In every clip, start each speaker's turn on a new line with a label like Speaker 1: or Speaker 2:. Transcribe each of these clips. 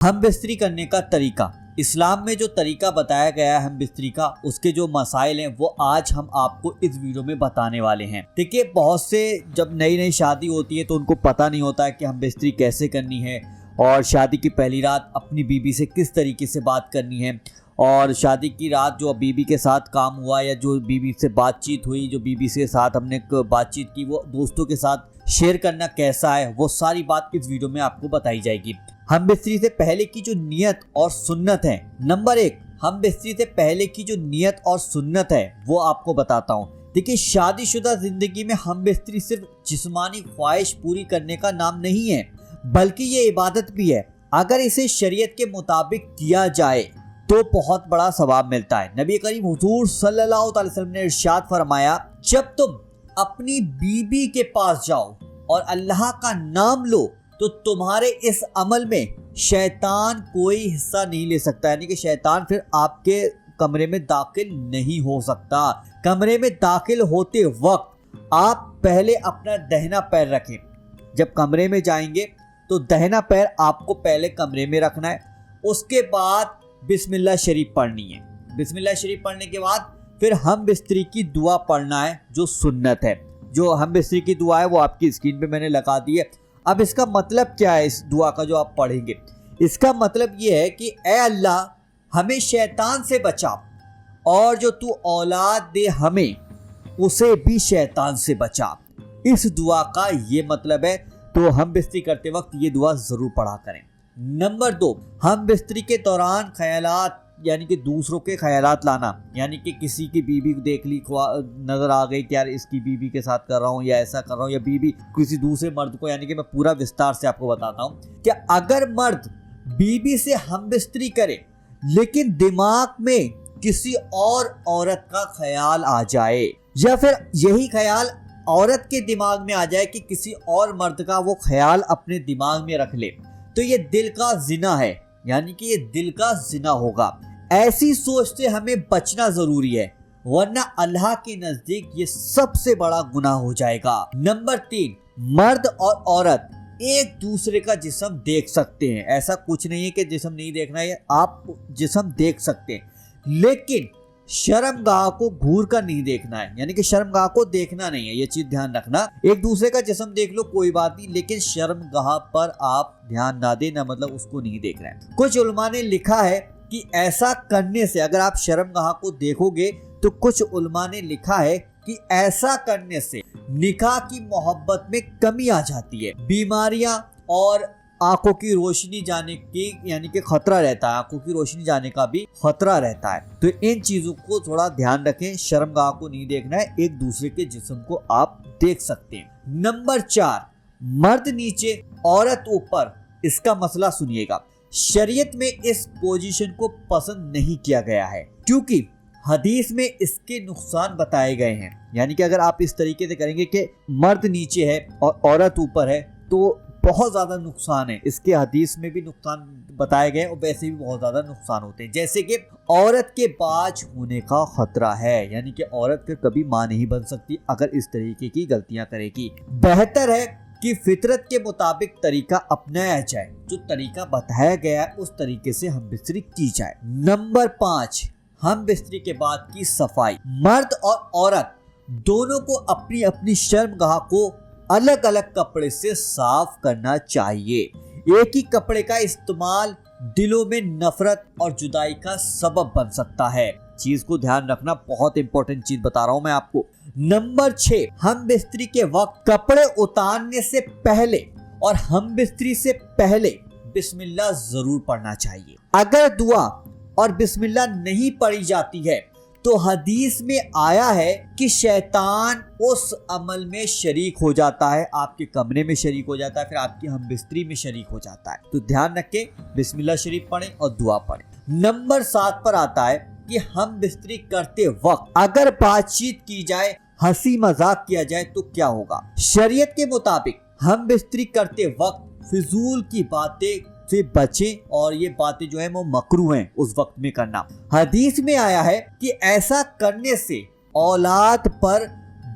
Speaker 1: हम बिस्तरी करने का तरीका। इस्लाम में जो तरीका बताया गया है हम बिस्तरी का, उसके जो मसाइल हैं वो आज हम आपको इस वीडियो में बताने वाले हैं। देखिए, बहुत से जब नई नई शादी होती है तो उनको पता नहीं होता है कि हम बिस्तरी कैसे करनी है और शादी की पहली रात अपनी बीबी से किस तरीके से बात करनी है, और शादी की रात जो बीबी के साथ काम हुआ या जो बीबी से बातचीत हुई, जो बीबी से साथ हमने बातचीत की, वो दोस्तों के साथ शेयर करना कैसा है, वो सारी बात इस वीडियो में आपको बताई जाएगी। हम बिस्तरी से पहले की जो नियत और सुन्नत है, नंबर 1, हम बिस्तरी से पहले की जो नियत और सुन्नत है वो आपको बताता हूँ। देखिए, शादीशुदा जिंदगी में हम बिस्तरी सिर्फ जिस्मानी ख्वाहिश पूरी करने का नाम नहीं है, बल्कि ये इबादत भी है। अगर इसे शरीयत के मुताबिक किया जाए तो बहुत बड़ा सवाब मिलता है। नबी करीम हुजूर सल्लल्लाहु अलैहि वसल्लम ने इरशाद फरमाया, जब तुम अपनी बीबी के पास जाओ और अल्लाह का नाम लो तो तुम्हारे इस अमल में शैतान कोई हिस्सा नहीं ले सकता, यानी कि शैतान फिर आपके कमरे में दाखिल नहीं हो सकता। कमरे में दाखिल होते वक्त आप पहले अपना दाहिना पैर रखें। जब कमरे में जाएंगे तो दाहिना पैर आपको पहले कमरे में रखना है। उसके बाद बिस्मिल्लाह शरीफ पढ़नी है। बिस्मिल्लाह शरीफ पढ़ने के बाद फिर हम बिस्तरी की दुआ पढ़ना है जो सुन्नत है। जो हम बिस्तरी की दुआ है वो आपकी स्क्रीन पे मैंने लगा दी है। अब इसका मतलब क्या है इस दुआ का जो आप पढ़ेंगे? इसका मतलब ये है कि ए अल्लाह, हमें शैतान से बचा और जो तू औलाद दे हमें, उसे भी शैतान से बचा। इस दुआ का ये मतलब है। तो हम बिस्तरी करते वक्त ये दुआ जरूर पढ़ा करें। नंबर 2, हम बिस्तरी के दौरान ख्यालात यानी कि दूसरों के ख्यालात लाना, यानी कि किसी की बीबी को देख ली, नजर आ गई कि यार इसकी बीबी के साथ कर रहा हूँ या ऐसा कर रहा हूँ, या बीबी किसी दूसरे मर्द को, यानी कि मैं पूरा विस्तार से आपको बताता हूँ कि अगर मर्द बीबी से हम बिस्तरी करे लेकिन दिमाग में किसी और औरत का ख्याल आ जाए, या फिर यही ख्याल औरत के दिमाग में आ जाए कि किसी और मर्द का वो ख्याल अपने दिमाग में रख ले, तो ये दिल का जिना है, यानी कि ये दिल का जिना होगा। ऐसी सोच से हमें बचना जरूरी है, वरना अल्लाह के नजदीक ये सबसे बड़ा गुनाह हो जाएगा। नंबर 3, मर्द और औरत एक दूसरे का जिस्म देख सकते हैं। ऐसा कुछ नहीं है कि जिस्म नहीं देखना है, आप जिस्म देख सकते हैं, लेकिन शर्मगाह को घूर कर नहीं देखना है, यानी कि शर्मगाह को देखना नहीं है। ये चीज ध्यान रखना। एक दूसरे का जिस्म देख लो कोई बात नहीं, लेकिन शर्मगाह पर आप ध्यान ना देना, मतलब उसको नहीं देखना है। कुछ उलमा ने लिखा है कि ऐसा करने से, अगर आप शर्मगाह को देखोगे तो कुछ उलमा ने लिखा है कि ऐसा करने से निकाह की मोहब्बत में कमी आ जाती है, बीमारियां और आंखों की रोशनी जाने की, यानी कि खतरा रहता है, आंखों की रोशनी जाने का भी खतरा रहता है। तो इन चीजों को थोड़ा ध्यान रखें। शर्मगाह को नहीं देखना है, एक दूसरे के जिस्म को आप देख सकते हैं। नंबर 4, मर्द नीचे औरत ऊपर। इसका मसला सुनिएगा। शरीयत में इस पोजीशन को पसंद नहीं किया गया है, क्योंकि हदीस में इसके नुकसान बताए गए हैं। यानी कि अगर आप इस तरीके से करेंगे कि मर्द नीचे है और औरत ऊपर है तो बहुत ज्यादा नुकसान है। इसके हदीस में भी नुकसान बताए गए और वैसे भी बहुत ज्यादा नुकसान होते हैं, जैसे कि औरत के बाज होने का खतरा है, यानी कि औरत फिर कभी मां नहीं बन सकती अगर इस तरीके की गलतियां करेगी। बेहतर है कि फितरत के मुताबिक तरीका अपनाया जाए, जो तरीका बताया गया है उस तरीके से हम बिस्तरी की जाए। नंबर 5, हम बिस्तरी के बाद की सफाई। मर्द और औरत दोनों को अपनी अपनी शर्मगाह को अलग अलग कपड़े से साफ करना चाहिए। एक ही कपड़े का इस्तेमाल दिलों में नफरत और जुदाई का सबब बन सकता है। चीज को ध्यान रखना, बहुत इंपॉर्टेंट चीज बता रहा हूं मैं आपको। नंबर 6, हम बिस्तरी के वक्त कपड़े उतारने से पहले और हम बिस्तरी से पहले बिस्मिल्लाह जरूर पढ़ना चाहिए। अगर दुआ और बिस्मिल्लाह नहीं पढ़ी जाती है तो हदीस में आया है कि शैतान उस अमल में शरीक हो जाता है, आपके कमरे में शरीक हो जाता है, फिर आपकी हम बिस्तरी में शरीक हो जाता है। तो ध्यान रखें, बिस्मिल्लाह शरीफ पढ़ें और दुआ पढ़ें। नंबर 7 पर आता है कि हम बिस्तरी करते वक्त अगर बातचीत की जाए, हंसी मजाक किया जाए तो क्या होगा। शरीयत के मुताबिक हम बिस्तरी करते वक्त फिजूल की बातें से बचें, और ये बातें जो है वो मकरूह हैं उस वक्त में करना। हदीस में आया है कि ऐसा करने से औलाद पर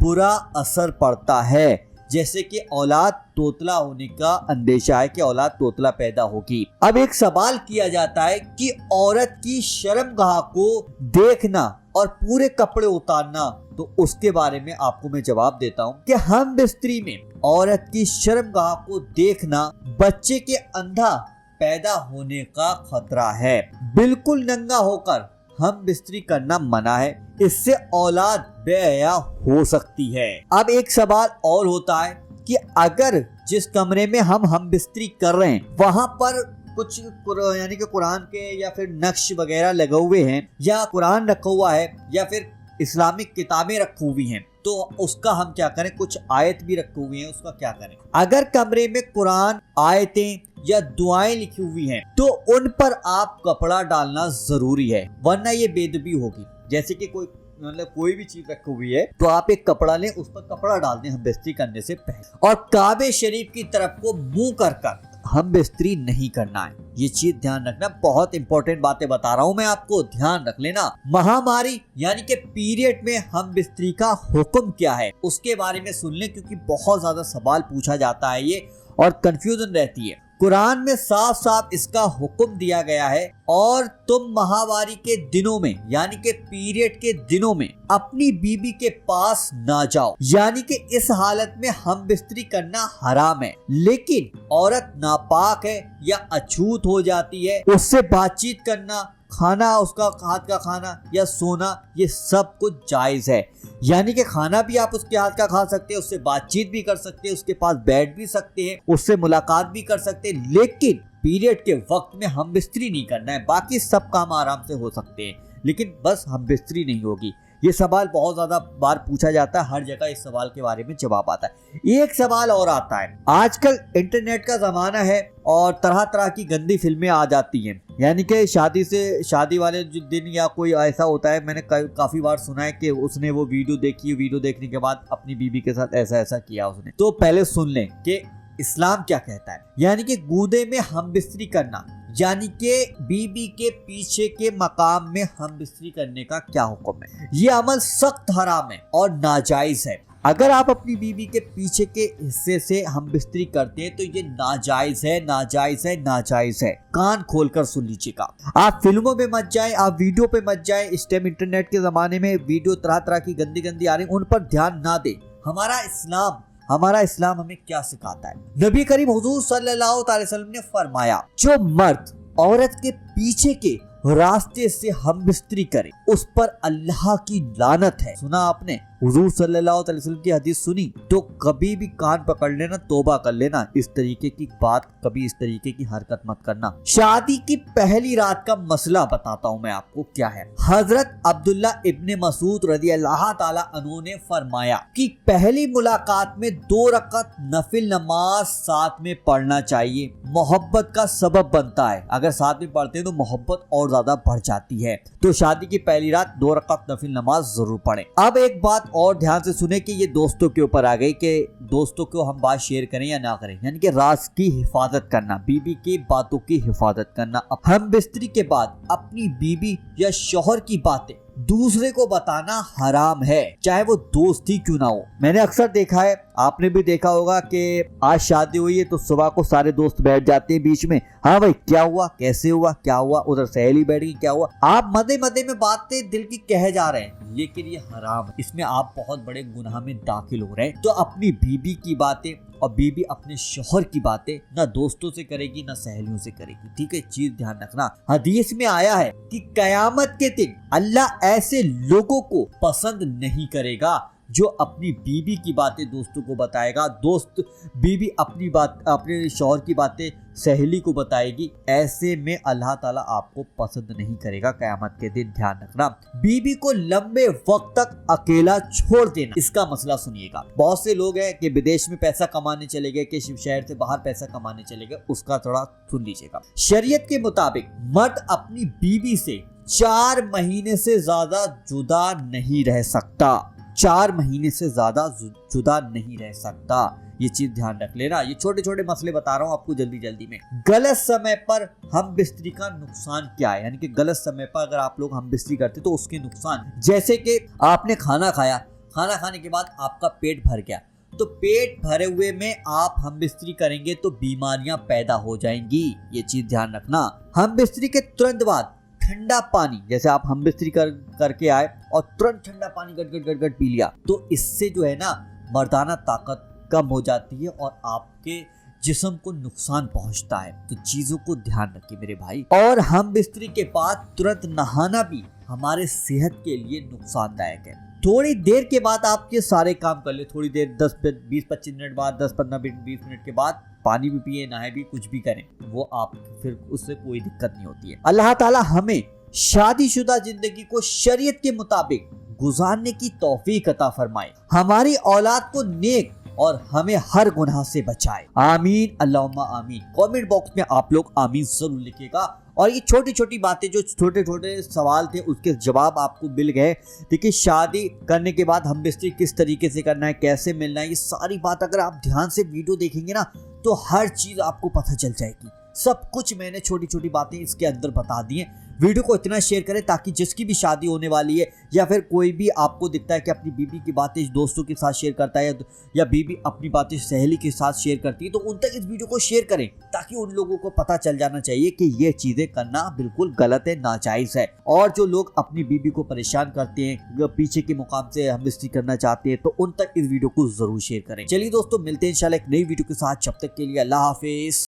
Speaker 1: बुरा असर पड़ता है, जैसे कि औलाद तोतला होने का अंदेशा है कि औलाद तोतला पैदा होगी। अब एक सवाल किया जाता है कि औरत की शर्मगाह को देखना और पूरे कपड़े उतारना, तो उसके बारे में आपको मैं जवाब देता हूँ कि हम बिस्तरी में औरत की शर्मगाह को देखना बच्चे के अंधा पैदा होने का खतरा है। बिल्कुल नंगा होकर हम बिस्तरी करना मना है, इससे औलाद बेहया हो सकती है। अब एक सवाल और होता है कि अगर जिस कमरे में हम बिस्तरी कर रहे हैं वहां पर कुछ यानी कि कुरान के या फिर नक्श वगैरह लगे हुए हैं, या कुरान रखा हुआ है, या फिर इस्लामिक किताबें रखी हुई हैं, तो उसका हम क्या करें? कुछ आयत भी रखे हुए हैं, उसका क्या करें? अगर कमरे में कुरान, आयतें या दुआएं लिखी हुई हैं तो उन पर आप कपड़ा डालना जरूरी है, वरना ये बेदबी होगी। जैसे कि कोई भी चीज रखी हुई है तो आप एक कपड़ा लें, उस पर कपड़ा डाल दें हम बिस्तरी करने से पहले, और काबे शरीफ की तरफ को मुंह कर हम बिस्तरी नहीं करना है। ये चीज ध्यान रखना, बहुत इंपॉर्टेंट बातें बता रहा हूँ मैं आपको, ध्यान रख लेना। महामारी यानी कि पीरियड में हम बिस्तरी का हुक्म क्या है उसके बारे में सुन लें, क्योंकि बहुत ज्यादा सवाल पूछा जाता है ये और कंफ्यूजन रहती है। कुरान में साफ साफ इसका हुक्म दिया गया है, और तुम महावारी के दिनों में यानी कि पीरियड के दिनों में अपनी बीबी के पास ना जाओ, यानी कि इस हालत में हम बिस्तरी करना हराम है। लेकिन औरत नापाक है या अछूत हो जाती है, उससे बातचीत करना, खाना उसका हाथ का खाना या सोना, ये सब कुछ जायज है। यानी कि खाना भी आप उसके हाथ का खा सकते हैं, उससे बातचीत भी कर सकते हैं, उसके पास बैठ भी सकते हैं, उससे मुलाकात भी कर सकते हैं, लेकिन पीरियड के वक्त में हम बिस्तरी नहीं करना है। बाकी सब काम आराम से हो सकते हैं, लेकिन बस हम बिस्तरी नहीं होगी। ये सवाल बहुत ज्यादा बार पूछा जाता है, हर जगह इस सवाल के बारे में जवाब आता है। एक सवाल और आता है, आजकल इंटरनेट का जमाना है और तरह तरह की गंदी फिल्में आ जाती हैं, यानी कि शादी वाले जो दिन या कोई ऐसा होता है, मैंने काफी बार सुना है कि उसने वो वीडियो देखी, वीडियो देखने के बाद अपनी बीबी के साथ ऐसा ऐसा किया उसने। तो पहले सुन लें कि इस्लाम क्या कहता है। यानी कि गूदे में हम बिस्तरी करना, यानी कि बीबी के पीछे के मकाम में हम बिस्तरी करने का क्या हुक्म है। ये अमल सख्त हराम है और नाजायज है। अगर आप अपनी बीबी के पीछे के हिस्से से हम बिस्तरी करते हैं तो ये नाजायज है, नाजायज है, नाजायज है। कान खोलकर सुन लीजिएगा। आप फिल्मों में मत जाएं, आप वीडियो पे मत जाएं। इस टाइम इंटरनेट के जमाने में वीडियो तरह तरह की गंदी आ रही, उन पर ध्यान ना दें। हमारा इस्लाम हमें क्या सिखाता है? नबी करीम हुजूर सल्लल्लाहु अलैहि वसल्लम ने फरमाया, जो मर्द औरत के पीछे के रास्ते से हम बिस्तरी करे उस पर अल्लाह की लानत है। सुना आपने? हुजूर सल्लल्लाहु अलैहि वसल्लम की हदीस सुनी तो कभी भी कान पकड़ लेना, तौबा कर लेना, इस तरीके की बात, कभी इस तरीके की हरकत मत करना। शादी की पहली रात का मसला बताता हूँ मैं आपको क्या है। हजरत अब्दुल्ला इब्ने मसूद रज़ी अल्लाह ताला अन्हु ने फरमाया कि पहली मुलाकात में 2 रकात नफिल नमाज साथ में पढ़ना चाहिए, मोहब्बत का सबब बनता है। अगर साथ में पढ़ते हैं तो मोहब्बत और ज्यादा बढ़ जाती है। तो शादी की पहली रात 2 रकात नफिल नमाज जरूर पढ़ें। अब एक बात और ध्यान से सुने कि ये दोस्तों के ऊपर आ गई कि दोस्तों को हम बात शेयर करें या ना करें, यानी कि राज की हिफाजत करना, बीबी की बातों की हिफाजत करना। हम बिस्तरी के बाद अपनी बीबी या शौहर की बातें दूसरे को बताना हराम है, चाहे वो दोस्त ही क्यों ना हो। मैंने अक्सर देखा है, आपने भी देखा होगा कि आज शादी हुई है तो सुबह को सारे दोस्त बैठ जाते हैं बीच में, हाँ भाई क्या हुआ, कैसे हुआ, क्या हुआ, उधर सहेली बैठ गई, क्या हुआ। आप मदे मदे में बातें दिल की कह जा रहे हैं, लेकिन ये हराम है, इसमें आप बहुत बड़े गुनाह में दाखिल हो रहे हैं। तो अपनी बीबी की बातें और बीबी अपने शौहर की बातें ना दोस्तों से करेगी ना सहेलियों से करेगी, ठीक है? चीज ध्यान रखना। हदीस में आया है कि कयामत के दिन अल्लाह ऐसे लोगों को पसंद नहीं करेगा जो अपनी बीबी की बातें दोस्तों को बताएगा, दोस्त बीबी अपनी बात अपने शौहर की बातें सहेली को बताएगी। ऐसे में अल्लाह ताला आपको पसंद नहीं करेगा कयामत के दिन, ध्यान रखना। बीबी को लंबे वक्त तक अकेला छोड़ देना, इसका मसला सुनिएगा। बहुत से लोग हैं कि विदेश में पैसा कमाने चले गए, कि शहर से बाहर पैसा कमाने चले गए, उसका थोड़ा सुन लीजिएगा। शरीयत के मुताबिक मर्द अपनी बीबी से 4 महीने से ज्यादा जुदा नहीं रह सकता, 4 महीने से ज्यादा जुदा नहीं रह सकता। ये चीज ध्यान रख लेना। ये छोटे छोटे मसले बता रहा हूँ आपको जल्दी में। गलत समय पर हम बिस्तरी का नुकसान क्या है, यानी कि गलत समय पर अगर आप लोग हम बिस्तरी करते तो उसके नुकसान, जैसे कि आपने खाना खाया, खाना खाने के बाद आपका पेट भर गया, तो पेट भरे हुए में आप हम बिस्तरी करेंगे तो बीमारियां पैदा हो जाएंगी। ये चीज ध्यान रखना। हम बिस्तरी के तुरंत बाद ठंडा पानी, जैसे आप हम बिस्तरी करके आए और तुरंत ठंडा पानी गट पी लिया, तो इससे जो है ना मर्दाना ताकत कम हो जाती है और आपके जिस्म को नुकसान पहुंचता है। तो चीजों को ध्यान रखिए मेरे भाई। और हम बिस्तरी के बाद तुरंत नहाना भी हमारे सेहत के लिए नुकसानदायक है। थोड़ी देर के बाद आप ये सारे काम कर ले, थोड़ी देर 10-20-25 मिनट बाद, 10-15 मिनट 20 मिनट के बाद पानी भी पिए, नहाए भी, कुछ भी करें, वो आप फिर उससे कोई दिक्कत नहीं होती है। अल्लाह ताला हमें शादीशुदा जिंदगी को शरीयत के मुताबिक गुजारने की तौफीक अता फरमाए, हमारी औलाद को नेक और हमें हर गुनाह से बचाए। आमीन अल्लाहुम्मा आमीन। कमेंट बॉक्स में आप लोग आमीन जरूर लिखिएगा। और ये छोटी छोटी बातें, जो छोटे छोटे सवाल थे उसके जवाब आपको मिल गए। देखिए, शादी करने के बाद हम बिस्तरी किस तरीके से करना है, कैसे मिलना है, ये सारी बात अगर आप ध्यान से वीडियो देखेंगे ना तो हर चीज आपको पता चल जाएगी। सब कुछ मैंने छोटी छोटी बातें इसके अंदर बता दी हैं। वीडियो को इतना शेयर करें ताकि जिसकी भी शादी होने वाली है या फिर कोई भी आपको दिखता है कि अपनी बीबी की बातें दोस्तों के साथ शेयर करता है या बीबी अपनी बातें सहेली के साथ शेयर करती है, तो उन तक इस वीडियो को शेयर करें ताकि उन लोगों को पता चल जाना चाहिए कि ये चीजें करना बिल्कुल गलत है, नाजायज है। और जो लोग अपनी बीबी को परेशान करते हैं, पीछे के मुकाम से हम बिस्तरी करना चाहते हैं, तो उन तक इस वीडियो को जरूर शेयर करें। चलिए दोस्तों, मिलते हैं इंशाल्लाह एक नई वीडियो के साथ। जब तक के लिए अल्लाह हाफिज।